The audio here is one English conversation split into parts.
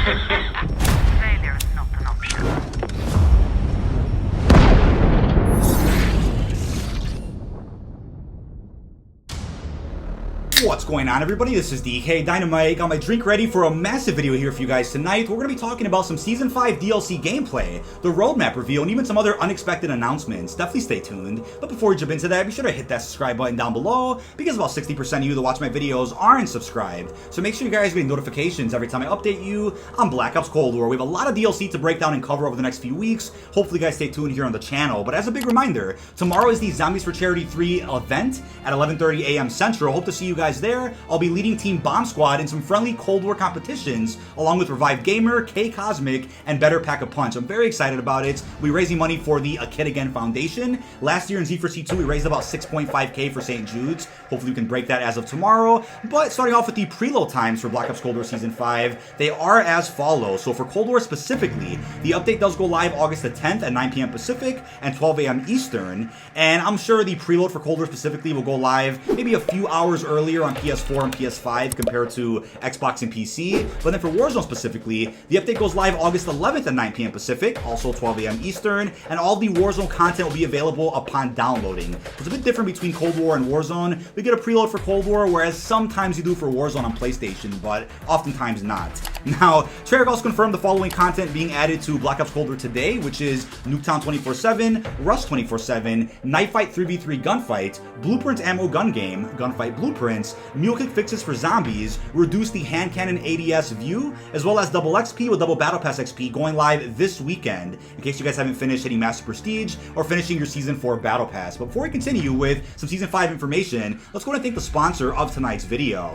Failure is not an option. What's going on, everybody? This is dkdynamite. Got my drink ready for a massive video here for you guys tonight. We're going to be talking about some Season 5 DLC gameplay, the roadmap reveal, and even some other unexpected announcements. Definitely stay tuned. But before we jump into that, be sure to hit that subscribe button down below, because about 60% of you that watch my videos aren't subscribed. So make sure you guys get notifications every time I update you on Black Ops Cold War. We have a lot of DLC to break down and cover over the next few weeks. Hopefully you guys stay tuned here on the channel. But as a big reminder, tomorrow is the Zombies for Charity 3 event at 11:30 a.m. Central. Hope to see you guys there. I'll be leading Team Bomb Squad in some friendly Cold War competitions, along with Revived Gamer, K Cosmic, and Better Pack a Punch. I'm very excited about it. We're raising money for the A Kid Again Foundation. Last year in Z4C2, we raised about 6.5k for St. Jude's. Hopefully we can break that as of tomorrow. But starting off with the preload times for Black Ops Cold War Season 5, they are as follows. So for Cold War specifically, the update does go live August the 10th at 9 p.m. Pacific and 12 a.m. Eastern. And I'm sure the preload for Cold War specifically will go live maybe a few hours earlier on PS4 and PS5 compared to Xbox and PC. But then for Warzone specifically, the update goes live August 11th at 9 p.m. Pacific, also 12 a.m. Eastern, and all the Warzone content will be available upon downloading. It's a bit different between Cold War and Warzone. We get a preload for Cold War, whereas sometimes you do for Warzone on PlayStation, but oftentimes not. Now, Treyarch also confirmed the following content being added to Black Ops Cold War today, which is Nuketown 24/7, Rust 24/7, Night Fight 3v3 Gunfight, Blueprints Ammo Gun Game, Gunfight Blueprints, Mule Kick Fixes for Zombies, reduce the hand cannon ADS view, as well as double XP with double Battle Pass XP going live this weekend, in case you guys haven't finished hitting Master Prestige or finishing your Season 4 Battle Pass. But before we continue with some Season 5 information, let's go ahead and thank the sponsor of tonight's video.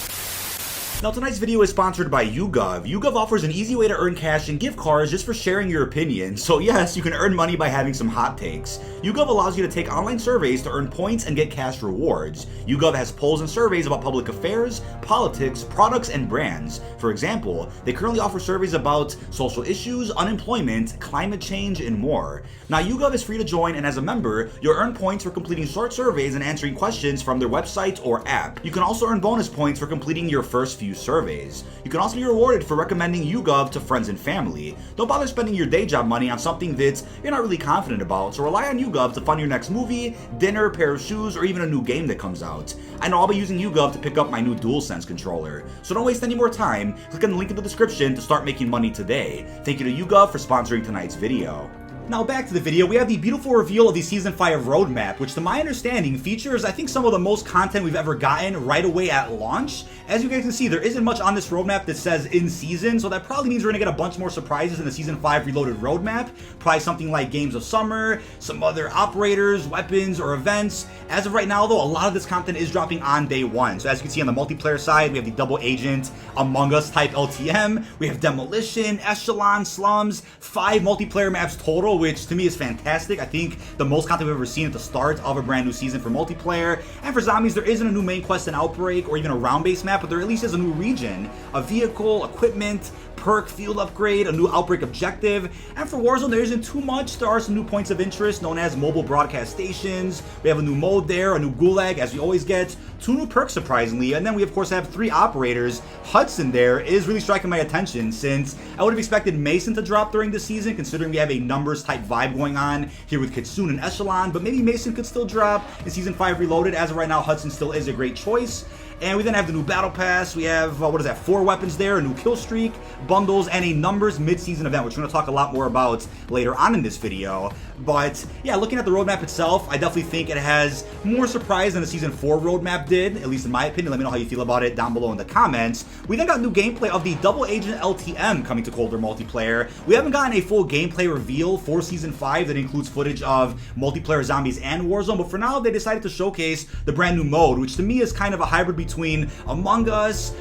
Now, tonight's video is sponsored by YouGov. YouGov offers an easy way to earn cash and gift cards just for sharing your opinion. So yes, you can earn money by having some hot takes. YouGov allows you to take online surveys to earn points and get cash rewards. YouGov has polls and surveys about public affairs, politics, products, and brands. For example, they currently offer surveys about social issues, unemployment, climate change, and more. Now, YouGov is free to join, and as a member, you'll earn points for completing short surveys and answering questions from their website or app. You can also earn bonus points for completing your first few surveys. You can also be rewarded for recommending YouGov to friends and family. Don't bother spending your day job money on something that you're not really confident about, so rely on YouGov to fund your next movie, dinner, pair of shoes, or even a new game that comes out. I know I'll be using YouGov to pick up my new DualSense controller, so don't waste any more time. Click on the link in the description to start making money today. Thank you to YouGov for sponsoring tonight's video. Now back to the video, we have the beautiful reveal of the Season 5 roadmap, which to my understanding features, I think, some of the most content we've ever gotten right away at launch. As you guys can see, there isn't much on this roadmap that says in season, so that probably means we're gonna get a bunch more surprises in the Season 5 Reloaded roadmap. Probably something like Games of Summer, some other operators, weapons, or events. As of right now though, a lot of this content is dropping on day one. So as you can see on the multiplayer side, we have the Double Agent, Among Us type LTM, we have Demolition, Echelon, Slums, 5 multiplayer maps total, which to me is fantastic. I think the most content we've ever seen at the start of a brand new season for multiplayer. And for Zombies, there isn't a new main quest in Outbreak or even a round-based map, but there at least is a new region, a vehicle, equipment, perk, field upgrade, a new Outbreak objective. And for Warzone, there isn't too much. There are some new points of interest known as mobile broadcast stations. We have a new mode there, a new Gulag, as we always get, 2 new perks surprisingly, and then we of course have 3 operators. Hudson there is really striking my attention, since I would have expected Mason to drop during the season, considering we have a numbers type vibe going on here with Kitsune and Echelon, but maybe Mason could still drop in Season 5 Reloaded. As of right now, Hudson still is a great choice. And we then have the new Battle Pass. We have, 4 weapons there, a new Killstreak, bundles, and a numbers mid-season event, which we're going to talk a lot more about later on in this video. But yeah, looking at the roadmap itself, I definitely think it has more surprise than the Season 4 roadmap did, at least in my opinion. Let me know how you feel about it down below in the comments. We then got new gameplay of the Double Agent LTM coming to Cold War multiplayer. We haven't gotten a full gameplay reveal for Season 5 that includes footage of multiplayer Zombies and Warzone, but for now they decided to showcase the brand new mode, which to me is kind of a hybrid between Among Us,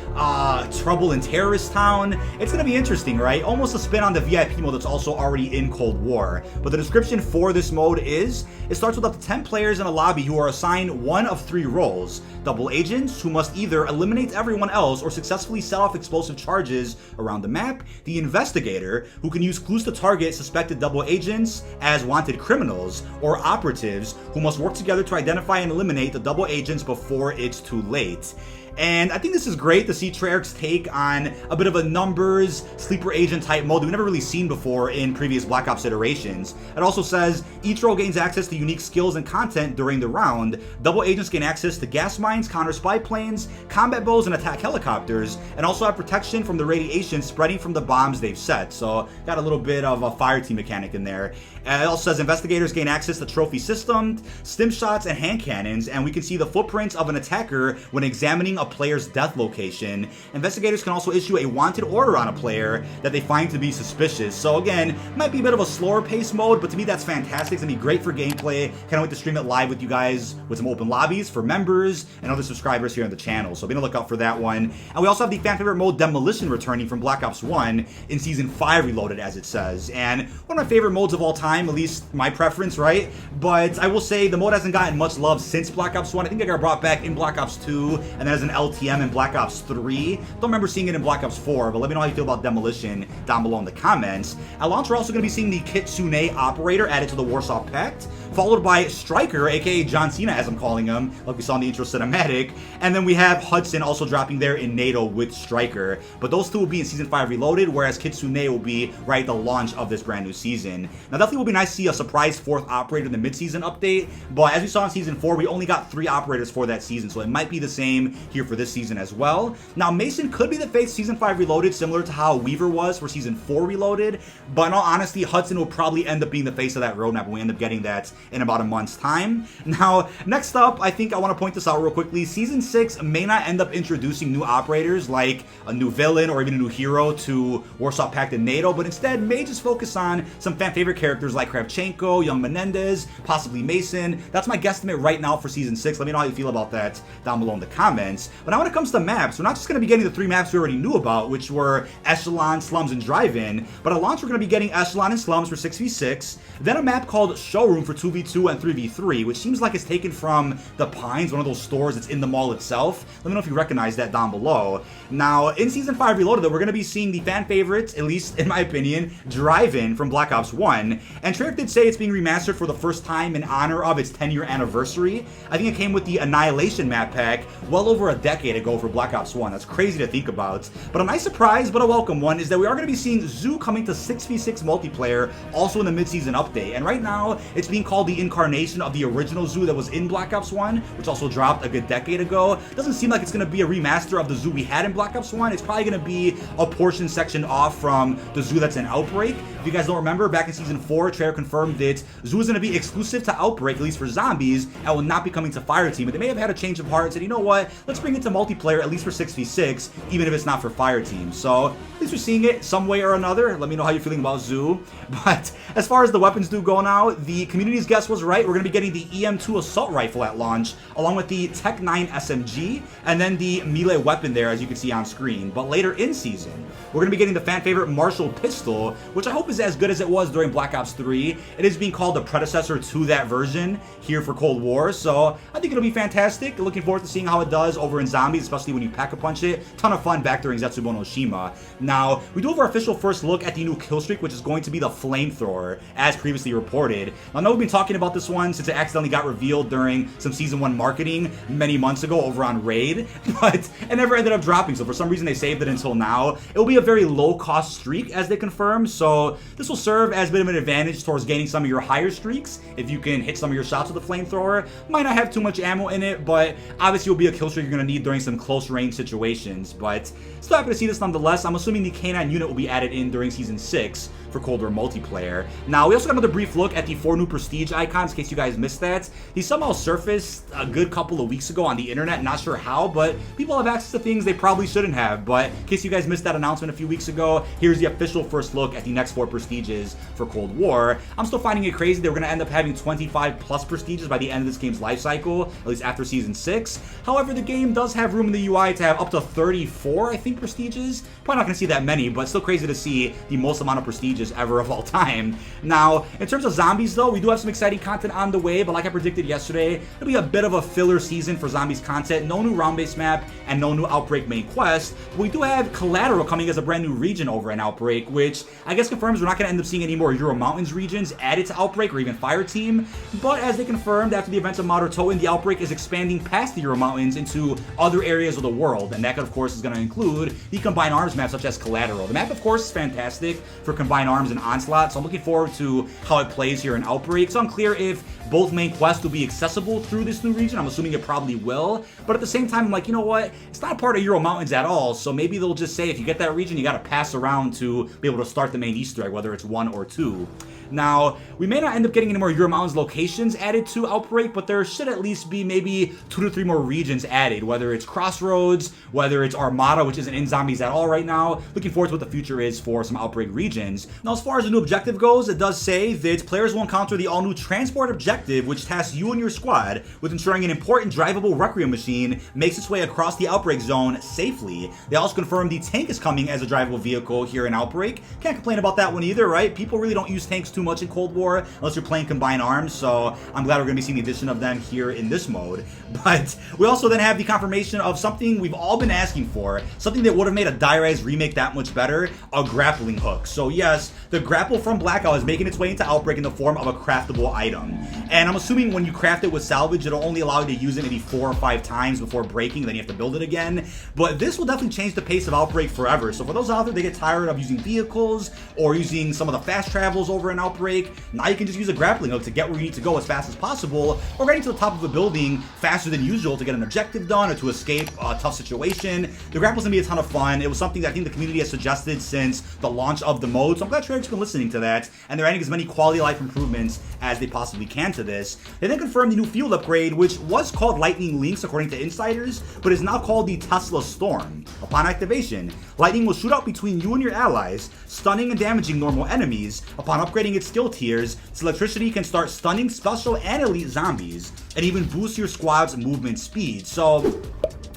Trouble in Terrorist Town. It's gonna be interesting, right? Almost a spin on the VIP mode that's also already in Cold War. But the description for this mode is, it starts with up to 10 players in a lobby who are assigned one of 3 roles. Double agents, who must either eliminate everyone else or successfully set off explosive charges around the map. The investigator, who can use clues to target suspected double agents as wanted criminals. Or operatives, who must work together to identify and eliminate the double agents before it's too late. And I think this is great to see Treyarch's take on a bit of a numbers, sleeper agent type mode that we've never really seen before in previous Black Ops iterations. It also says each role gains access to unique skills and content during the round. Double agents gain access to gas mines, counter spy planes, combat bows, and attack helicopters, and also have protection from the radiation spreading from the bombs they've set. So got a little bit of a fire team mechanic in there. It also says investigators gain access to trophy systems, stim shots, and hand cannons, and we can see the footprints of an attacker when examining a player's death location. Investigators can also issue a wanted order on a player that they find to be suspicious. So again, might be a bit of a slower pace mode, but to me that's fantastic. It's gonna be great for gameplay. Can't wait to stream it live with you guys with some open lobbies for members and other subscribers here on the channel. So be on the lookout for that one. And we also have the fan favorite mode Demolition returning from Black Ops 1 in Season 5 Reloaded, as it says. And one of my favorite modes of all time, at least my preference, right? But I will say the mode hasn't gotten much love since Black Ops 1. I think it got brought back in Black Ops 2 and then as an LTM in Black Ops 3. Don't remember seeing it in Black Ops 4, but let me know how you feel about Demolition down below in the comments. At launch, we're also going to be seeing the Kitsune operator added to the Warsaw Pact, followed by Sryker, aka John Cena as I'm calling him, like we saw in the intro cinematic. And then we have Hudson also dropping there in NATO with Sryker. But those two will be in Season 5 Reloaded, whereas Kitsune will be right at the launch of this brand new season. Now definitely will be nice to see a surprise 4th operator in the mid-season update, but as we saw in Season 4, we only got 3 operators for that season, so it might be the same here for this season as well. Now Mason could be the face Season 5 Reloaded, similar to how Weaver was for Season 4 Reloaded, but in all honesty, Hudson will probably end up being the face of that roadmap when we end up getting that in about a month's time. Now, next up, I think I want to point this out real quickly. Season 6 may not end up introducing new operators like a new villain or even a new hero to Warsaw Pact and NATO, but instead may just focus on some fan favorite characters like Kravchenko, Young Menendez, possibly Mason. That's my guesstimate right now for Season 6. Let me know how you feel about that down below in the comments. But now when it comes to maps, we're not just going to be getting the 3 maps we already knew about, which were Echelon, Slums, and Drive-In, but at launch we're going to be getting Echelon and Slums for 6v6, then a map called Showroom for 2v2 and 3v3, which seems like it's taken from the Pines, one of those stores that's in the mall itself. Let me know if you recognize that down below. Now, in Season 5 Reloaded, though, we're going to be seeing the fan favorites, at least in my opinion, Drive-In from Black Ops 1, and Treyarch did say it's being remastered for the first time in honor of its 10-year anniversary. I think it came with the Annihilation map pack well over a decade ago for Black Ops 1. That's crazy to think about. But a nice surprise, but a welcome one, is that we are going to be seeing Zoo coming to 6v6 multiplayer also in the mid-season update. And right now, it's being called the incarnation of the original Zoo that was in Black Ops 1, which also dropped a good decade ago. Doesn't seem like it's going to be a remaster of the Zoo we had in Black Ops 1. It's probably going to be a portion section off from the Zoo that's in Outbreak. If you guys don't remember, back in Season 4, Treyarch confirmed that Zoo is going to be exclusive to Outbreak, at least for zombies, and will not be coming to Fireteam. But they may have had a change of heart and said, you know what, let's bring it to multiplayer, at least for 6v6, even if it's not for Fireteam. So, at least we're seeing it some way or another. Let me know how you're feeling about Zoo. But as far as the weapons do go now, the community's guess was right. We're going to be getting the EM2 assault rifle at launch, along with the Tech 9 SMG, and then the melee weapon there, as you can see on screen. But later in season, we're going to be getting the fan favorite Marshall pistol, which I hope is as good as it was during Black Ops 3. It is being called the predecessor to that version here for Cold War, so I think it'll be fantastic. Looking forward to seeing how it does over in Zombies, especially when you pack-a-punch it. Ton of fun back during Zetsubo no Shima. Now, we do have our official first look at the new Killstreak, which is going to be the Flamethrower, as previously reported. I know we've been talking about this one since it accidentally got revealed during some Season 1 marketing many months ago over on Raid, but it never ended up dropping, so for some reason they saved it until now. It will be a very low-cost streak, as they confirmed, so this will serve as a bit of an advantage towards gaining some of your higher streaks if you can hit some of your shots with the Flamethrower. Might not have too much ammo in it, but obviously it will be a kill streak you're going to need during some close range situations, but still happy to see this nonetheless. I'm assuming the K9 unit will be added in during Season 6 for Cold War multiplayer. Now, we also got another brief look at the 4 new Prestige icons, in case you guys missed that. These somehow surfaced a good couple of weeks ago on the internet, not sure how, but people have access to things they probably shouldn't have. But in case you guys missed that announcement a few weeks ago, here's the official first look at the next 4 Prestiges for Cold War. I'm still finding it crazy that we're going to end up having 25 plus Prestiges by the end of this game's life cycle, at least after Season 6. However, the game does have room in the UI to have up to 34, I think, Prestiges. Probably not going to see that many, but still crazy to see the most amount of Prestiges ever of all time. Now, in terms of Zombies, though, we do have some exciting content on the way, but like I predicted yesterday, it'll be a bit of a filler season for Zombies content. No new round-based map and no new Outbreak main quest. But we do have Collateral coming as a brand new region over in Outbreak, which I guess confirms we're not going to end up seeing any more Euro Mountains regions added to Outbreak or even Fireteam. But as they confirmed after the events of Marutoan, the Outbreak is expanding past the Euro Mountains into other areas of the world, and that, of course, is going to include the combined arms map, such as Collateral. The map, of course, is fantastic for combined arms and Onslaught, so I'm looking forward to how it plays here in Outbreak. It's unclear if both main quests will be accessible through this new region. I'm assuming it probably will, but at the same time, I'm like, you know what? It's not part of Euro Mountains at all, so maybe they'll just say if you get that region, you got to pass around to be able to start the main Easter egg, whether it's 1 or 2. Now, we may not end up getting any more Euro Mountains locations added to Outbreak, but there should at least be maybe 2 to 3 more regions added, whether it's Crossroads, whether it's Armada, which isn't in Zombies at all right now. Looking forward to what the future is for some Outbreak regions. Now, as far as the new objective goes, it does say that players will encounter the all-new Transport objective, which tasks you and your squad with ensuring an important drivable Requiem machine makes its way across the Outbreak zone safely. They also confirmed the tank is coming as a drivable vehicle here in Outbreak. Can't complain about that one either, right? People really don't use tanks too much in Cold War unless you're playing combined arms, so I'm glad we're going to be seeing the addition of them here in this mode. But we also then have the confirmation of something we've all been asking for, something that would have made a Die-Rise remake that much better, a grappling hook. So yes, the grapple from Blackout is making its way into Outbreak in the form of a craftable item. And I'm assuming when you craft it with salvage, it'll only allow you to use it maybe 4 or 5 times before breaking, then you have to build it again. But this will definitely change the pace of Outbreak forever. So for those out there that get tired of using vehicles or using some of the fast travels over in Outbreak, now you can just use a grappling hook to get where you need to go as fast as possible, or getting to the top of a building faster than usual to get an objective done or to escape a tough situation. The grapple's gonna be a ton of fun. It was something that I think the community has suggested since the launch of the mode, so I'm glad Treyarch's been listening to that, and they're adding as many quality of life improvements as they possibly can to this. They then confirmed the new field upgrade, which was called Lightning Lynx according to insiders, but is now called the Tesla Storm. Upon activation, lightning will shoot out between you and your allies, stunning and damaging normal enemies. Upon upgrading its skill tiers, its electricity can start stunning special and elite zombies, and even boost your squad's movement speed. So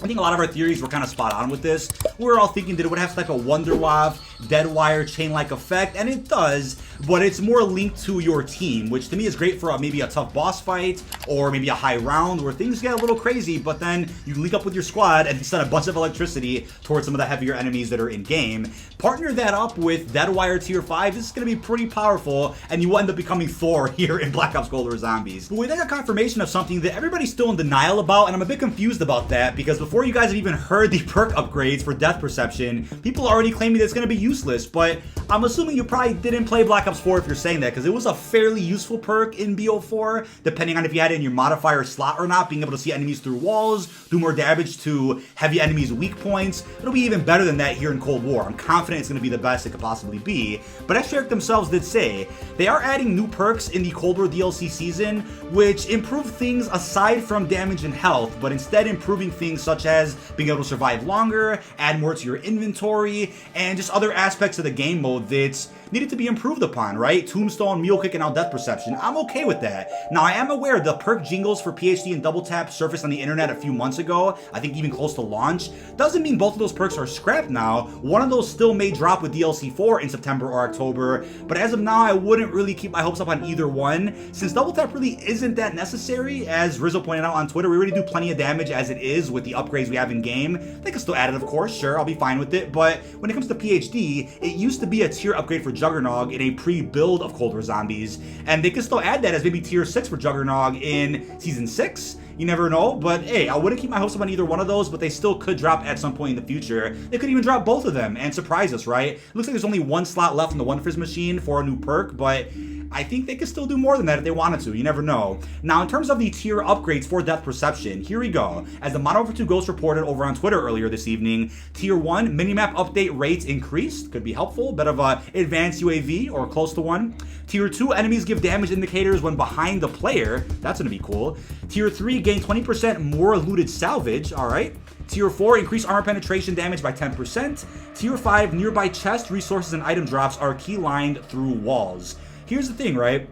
I think a lot of our theories were kind of spot on with this. We were all thinking that it would have like a Wonder Waff, Dead Wire, chain-like effect, and it does, but it's more linked to your team, which to me is great for maybe a tough boss fight, or maybe a high round where things get a little crazy, but then you link up with your squad and send a bunch of electricity towards some of the heavier enemies that are in-game. Partner that up with Dead Wire Tier 5, this is going to be pretty powerful, and you will end up becoming Thor here in Black Ops Cold War Zombies. But we then got confirmation of something that everybody's still in denial about, and I'm a bit confused about that, because before you guys have even heard the perk upgrades for Death Perception, people are already claiming that it's going to be useless, but I'm assuming you probably didn't play Black Ops 4 if you're saying that, because it was a fairly useful perk in BO4, depending on if you had it in your modifier slot or not, being able to see enemies through walls, do more damage to heavy enemies' weak points. It'll be even better than that here in Cold War. I'm confident it's going to be the best it could possibly be, but as Treyarch themselves did say, they are adding new perks in the Cold War DLC season, which improve things aside from damage and health, but instead improving things such as being able to survive longer, add more to your inventory, and just other aspects of the game mode that's needed to be improved upon, right? Tombstone, Mule Kick, and now Death Perception. I'm okay with that. Now, I am aware the perk jingles for PhD and Double Tap surfaced on the internet a few months ago, I think even close to launch. Doesn't mean both of those perks are scrapped now. One of those still may drop with DLC 4 in September or October, but as of now, I wouldn't really keep my hopes up on either one, since Double Tap really isn't that necessary. As Rizzo pointed out on Twitter, we already do plenty of damage as it is with the upgrades we have in-game. They can still add it, of course, sure, I'll be fine with it, but when it comes to PhD, it used to be a tier upgrade for Juggernog in a pre-build of Cold War Zombies, and they can still add that as maybe tier 6 for Juggernog in Season 6. You never know, but hey, I wouldn't keep my hopes up on either one of those, but they still could drop at some point in the future. They could even drop both of them and surprise us, right? It looks like there's only one slot left in the One Fizz machine for a new perk, but I think they could still do more than that if they wanted to. You never know. Now, in terms of the tier upgrades for Death Perception, here we go. As the Modern Warfare 2 Ghost reported over on Twitter earlier this evening, Tier 1 minimap update rates increased. Could be helpful. Bit of a advanced UAV or close to one. Tier 2 enemies give damage indicators when behind the player. That's going to be cool. Tier 3 gain 20% more looted salvage. All right. Tier 4, increase armor penetration damage by 10%. Tier 5, nearby chest resources and item drops are key-lined through walls. Here's the thing, right?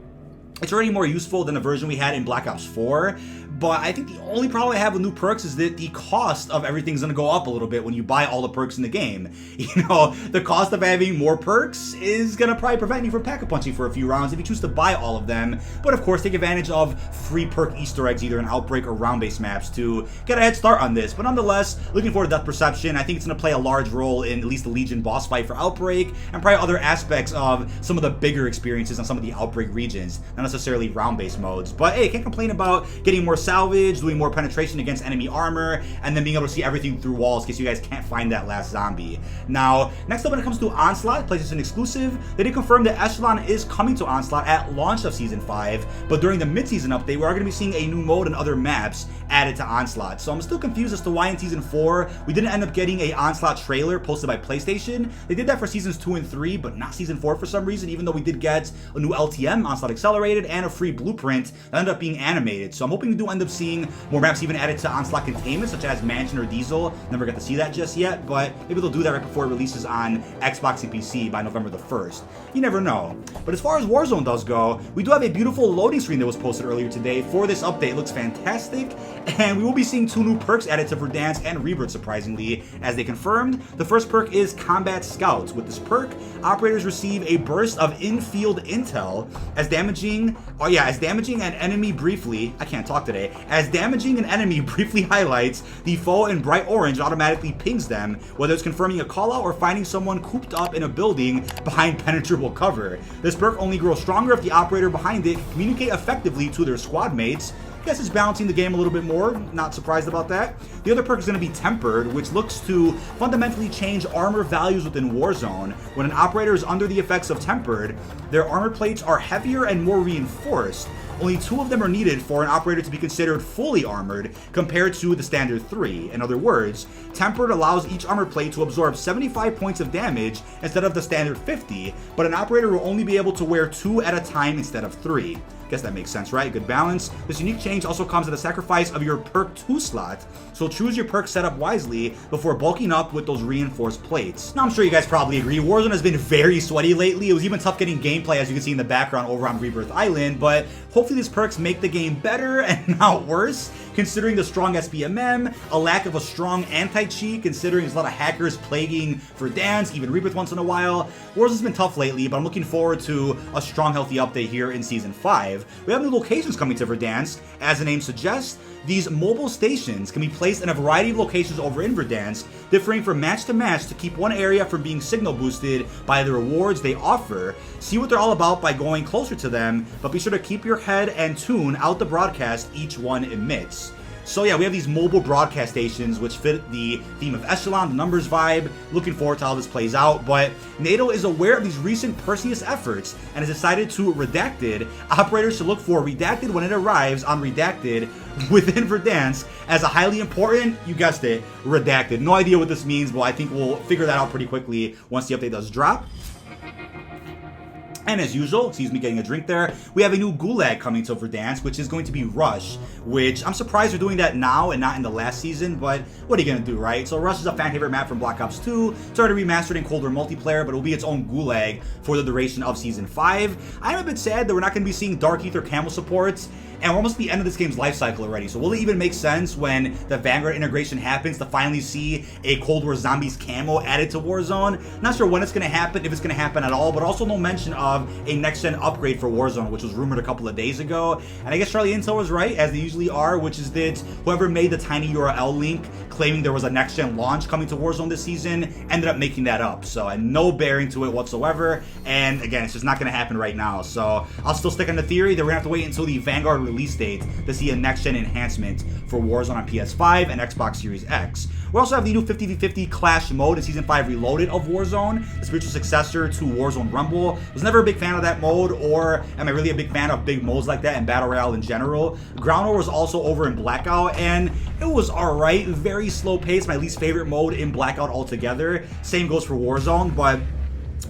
It's already more useful than the version we had in Black Ops 4, but I think the only problem I have with new perks is that the cost of everything's going to go up a little bit when you buy all the perks in the game. You know, the cost of having more perks is going to probably prevent you from pack-a-punching for a few rounds if you choose to buy all of them, but of course take advantage of free perk Easter eggs either in Outbreak or round-based maps to get a head start on this. But nonetheless, looking forward to Death Perception. I think it's going to play a large role in at least the Legion boss fight for Outbreak, and probably other aspects of some of the bigger experiences on some of the Outbreak regions. Not necessarily round-based modes, but hey, can't complain about getting more salvage, doing more penetration against enemy armor, and then being able to see everything through walls in case you guys can't find that last zombie. Now, next up when it comes to Onslaught, PlayStation exclusive, they did confirm that Echelon is coming to Onslaught at launch of Season 5, but during the mid-season update, we are going to be seeing a new mode and other maps added to Onslaught. So I'm still confused as to why in Season 4, we didn't end up getting a Onslaught trailer posted by PlayStation. They did that for Seasons 2 and 3, but not Season 4 for some reason, even though we did get a new LTM, Onslaught Accelerated, and a free blueprint that ended up being animated. So I'm hoping we do end up seeing more maps even added to Onslaught containment, such as Mansion or Diesel. Never got to see that just yet, but maybe they'll do that right before it releases on Xbox and PC by November the 1st. You never know. But as far as Warzone does go, we do have a beautiful loading screen that was posted earlier today for this update. It looks fantastic, and we will be seeing 2 new perks added to Verdansk and Rebirth, surprisingly, as they confirmed. The first perk is Combat Scouts. With this perk, operators receive a burst of in-field intel as damaging an enemy briefly, as damaging an enemy briefly highlights the foe in bright orange and automatically pings them, whether it's confirming a callout or finding someone cooped up in a building behind penetrable cover. This perk only grows stronger if the operator behind it can communicate effectively to their squad mates. I guess it's balancing the game a little bit more, not surprised about that. The other perk is going to be Tempered, which looks to fundamentally change armor values within Warzone. When an operator is under the effects of Tempered, their armor plates are heavier and more reinforced. Only 2 of them are needed for an operator to be considered fully armored compared to the standard 3. In other words, Tempered allows each armor plate to absorb 75 points of damage instead of the standard 50, but an operator will only be able to wear 2 at a time instead of 3. Guess that makes sense, right? Good balance. This unique change also comes at the sacrifice of your perk 2 slot, so choose your perk setup wisely before bulking up with those reinforced plates. Now, I'm sure you guys probably agree, Warzone has been very sweaty lately. It was even tough getting gameplay, as you can see in the background over on Rebirth Island, but hopefully these perks make the game better and not worse, considering the strong SBMM, a lack of a strong anti-cheat, considering there's a lot of hackers plaguing Verdansk, even Rebirth once in a while. Warzone's been tough lately, but I'm looking forward to a strong, healthy update here in Season 5. We have new locations coming to Verdansk. As the name suggests, these mobile stations can be placed in a variety of locations over in Verdansk, differing from match to match to keep one area from being signal boosted by the rewards they offer. See what they're all about by going closer to them, but be sure to keep your head and tune out the broadcast each one emits. So yeah, we have these mobile broadcast stations which fit the theme of Echelon, the numbers vibe. Looking forward to how this plays out, but NATO is aware of these recent Perseus efforts and has decided to Redacted. Operators should look for Redacted when it arrives on Redacted within Verdansk as a highly important, you guessed it, Redacted. No idea what this means, but I think we'll figure that out pretty quickly once the update does drop. And as usual, excuse me getting a drink there, we have a new Gulag coming to Verdansk, which is going to be Rush, which I'm surprised they're doing that now and not in the last season, but what are you going to do, right? So Rush is a fan favorite map from Black Ops 2, started remastered in colder multiplayer, but it will be its own Gulag for the duration of Season 5. I'm a bit sad that we're not going to be seeing Dark Aether Camo supports, and we're almost at the end of this game's life cycle already. So will it even make sense when the Vanguard integration happens to finally see a Cold War Zombies camo added to Warzone? Not sure when it's going to happen, if it's going to happen at all, but also no mention of a next-gen upgrade for Warzone, which was rumored a couple of days ago. And I guess Charlie Intel was right, as they usually are, which is that whoever made the tiny URL link claiming there was a next-gen launch coming to Warzone this season ended up making that up. So, and no bearing to it whatsoever. And again, it's just not going to happen right now. So I'll still stick on the theory that we're going to have to wait until the Vanguard release date to see a next-gen enhancement for Warzone on PS5 and Xbox Series X. We also have the new 50v50 Clash mode in Season 5 Reloaded of Warzone, the spiritual successor to Warzone Rumble. Was never a big fan of that mode, or am I really a big fan of big modes like that and Battle Royale in general? Ground War was also over in Blackout, and it was alright, very slow pace, my least favorite mode in Blackout altogether. Same goes for Warzone, but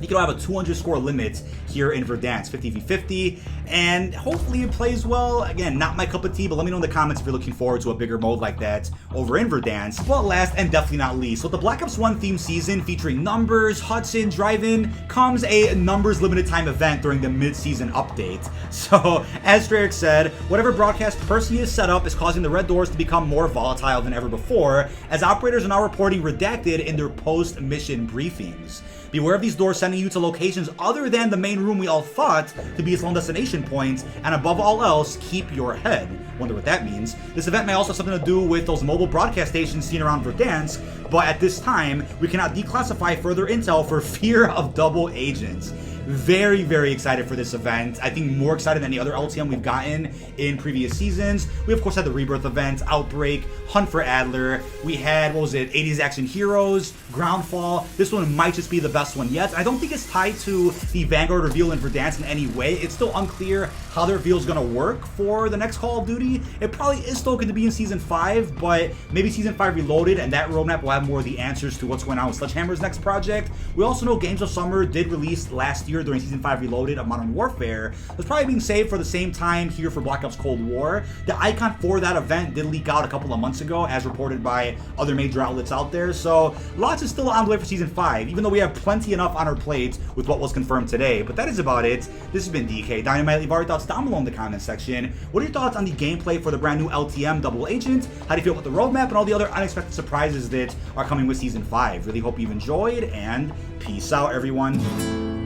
you can have a 200 score limit here in Verdansk, 50v50, and hopefully it plays well. Again, not my cup of tea, but let me know in the comments if you're looking forward to a bigger mode like that over in Verdansk. But last and definitely not least, with the Black Ops 1 theme season featuring numbers, Hudson, drive-in, comes a numbers limited time event during the mid-season update. So, as Treyarch said, whatever broadcast Perseus set up is causing the red doors to become more volatile than ever before, as operators are now reporting Redacted in their post-mission briefings. Beware of these doors sending you to locations other than the main room we all thought to be its lone destination point, and above all else, keep your head. Wonder what that means. This event may also have something to do with those mobile broadcast stations seen around Verdansk, but at this time, we cannot declassify further intel for fear of double agents. Very, very excited for this event. I think more excited than any other LTM we've gotten in previous seasons. We, of course, had the Rebirth event, Outbreak, Hunt for Adler. We had, what was it, 80s Action Heroes, Groundfall. This one might just be the best one yet. I don't think it's tied to the Vanguard reveal in Verdansk in any way. It's still unclear how the reveal is going to work for the next Call of Duty. It probably is still going to be in Season 5, but maybe Season 5 Reloaded, and that roadmap will have more of the answers to what's going on with Sledgehammer's next project. We also know Games of Summer did release last year during Season 5 Reloaded of Modern Warfare. It's probably being saved for the same time here for Black Ops Cold War. The icon for that event did leak out a couple of months ago, as reported by other major outlets out there, so lots is still on the way for Season 5, even though we have plenty enough on our plates with what was confirmed today. But that is about it. This has been dkdynamite. Leave our thoughts down below in the comment section. What are your thoughts on the gameplay for the brand new LTM Double Agent? How do you feel about the roadmap and all the other unexpected surprises that are coming with Season 5? Really hope you've enjoyed, and peace out, everyone.